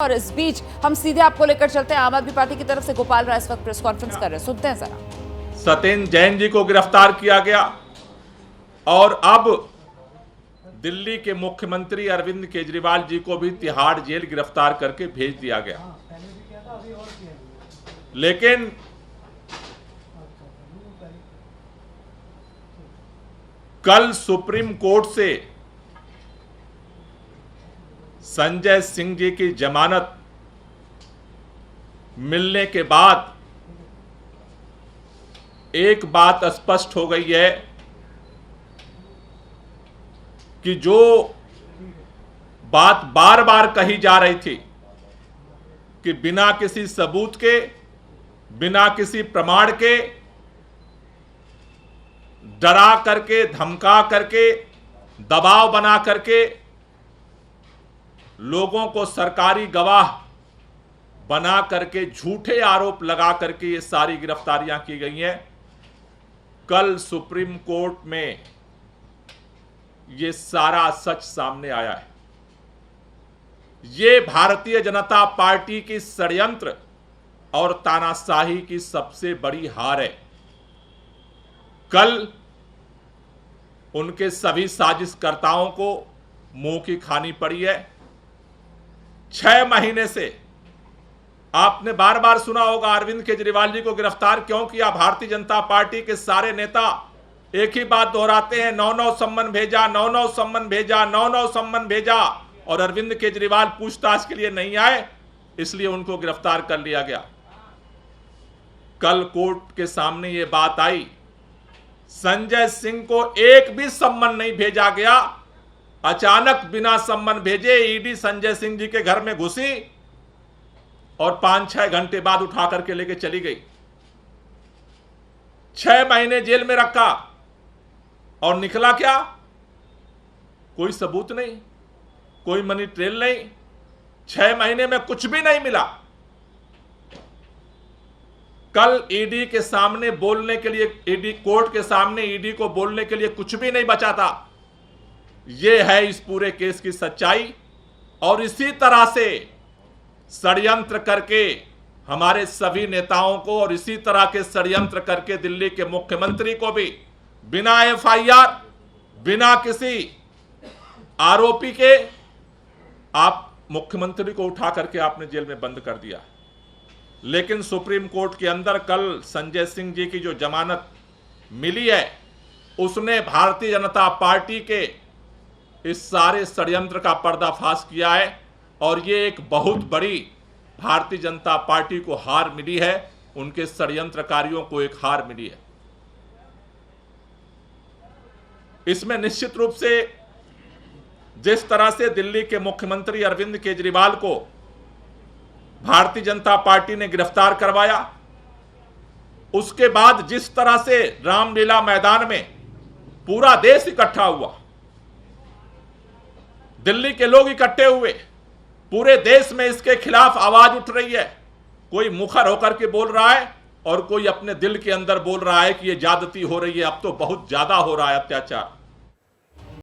और इस बीच हम सीधे आपको लेकर चलते हैं। आम आदमी पार्टी की तरफ से गोपाल राय इस वक्त प्रेस कॉन्फ्रेंस कर रहे हैं, सुनते हैं जरा। सत्येंद्र जैन जी को गिरफ्तार किया गया और अब दिल्ली के मुख्यमंत्री अरविंद केजरीवाल जी को भी तिहाड़ जेल गिरफ्तार करके भेज दिया गया। लेकिन कल सुप्रीम कोर्ट से संजय सिंह जी की जमानत मिलने के बाद एक बात स्पष्ट हो गई है कि जो बात बार बार कही जा रही थी कि बिना किसी सबूत के, बिना किसी प्रमाण के, डरा करके, धमका करके, दबाव बना करके लोगों को सरकारी गवाह बना करके झूठे आरोप लगा करके ये सारी गिरफ्तारियां की गई हैं। कल सुप्रीम कोर्ट में ये सारा सच सामने आया है। ये भारतीय जनता पार्टी की षड्यंत्र और तानाशाही की सबसे बड़ी हार है। कल उनके सभी साजिशकर्ताओं को मुंह की खानी पड़ी है। 6 महीने से आपने बार बार सुना होगा अरविंद केजरीवाल जी को गिरफ्तार क्यों किया। भारतीय जनता पार्टी के सारे नेता एक ही बात दोहराते हैं, 9-9 सम्मन भेजा, 9-9 सम्मन भेजा, 9-9 सम्मन भेजा, और अरविंद केजरीवाल पूछताछ के लिए नहीं आए, इसलिए उनको गिरफ्तार कर लिया गया। कल कोर्ट के सामने ये बात आई, संजय सिंह को एक भी सम्मन नहीं भेजा गया। अचानक बिना सम्मन भेजे ईडी संजय सिंह जी के घर में घुसी और 5-6 घंटे बाद उठा करके लेके चली गई। 6 महीने जेल में रखा और निकला क्या? कोई सबूत नहीं, कोई मनी ट्रेल नहीं, 6 महीने में कुछ भी नहीं मिला। कल ईडी के सामने बोलने के लिए, ईडी कोर्ट के सामने ईडी को बोलने के लिए कुछ भी नहीं बचा था। यह है इस पूरे केस की सच्चाई। और इसी तरह से षड्यंत्र करके हमारे सभी नेताओं को, और इसी तरह के षड्यंत्र करके दिल्ली के मुख्यमंत्री को भी बिना एफआईआर, बिना किसी आरोपी के आप मुख्यमंत्री को उठा करके आपने जेल में बंद कर दिया। लेकिन सुप्रीम कोर्ट के अंदर कल संजय सिंह जी की जो जमानत मिली है, उसने भारतीय जनता पार्टी के इस सारे षड्यंत्र का पर्दाफाश किया है। और ये एक बहुत बड़ी भारतीय जनता पार्टी को हार मिली है, उनके षड्यंत्रकारियों को एक हार मिली है। इसमें निश्चित रूप से जिस तरह से दिल्ली के मुख्यमंत्री अरविंद केजरीवाल को भारतीय जनता पार्टी ने गिरफ्तार करवाया, उसके बाद जिस तरह से रामलीला मैदान में पूरा देश इकट्ठा हुआ, दिल्ली के लोग इकट्ठे हुए, पूरे देश में इसके खिलाफ आवाज उठ रही है। कोई मुखर होकर के बोल रहा है और कोई अपने दिल के अंदर बोल रहा है कि ये ज्यादती हो रही है, अब तो बहुत ज्यादा हो रहा है अत्याचार।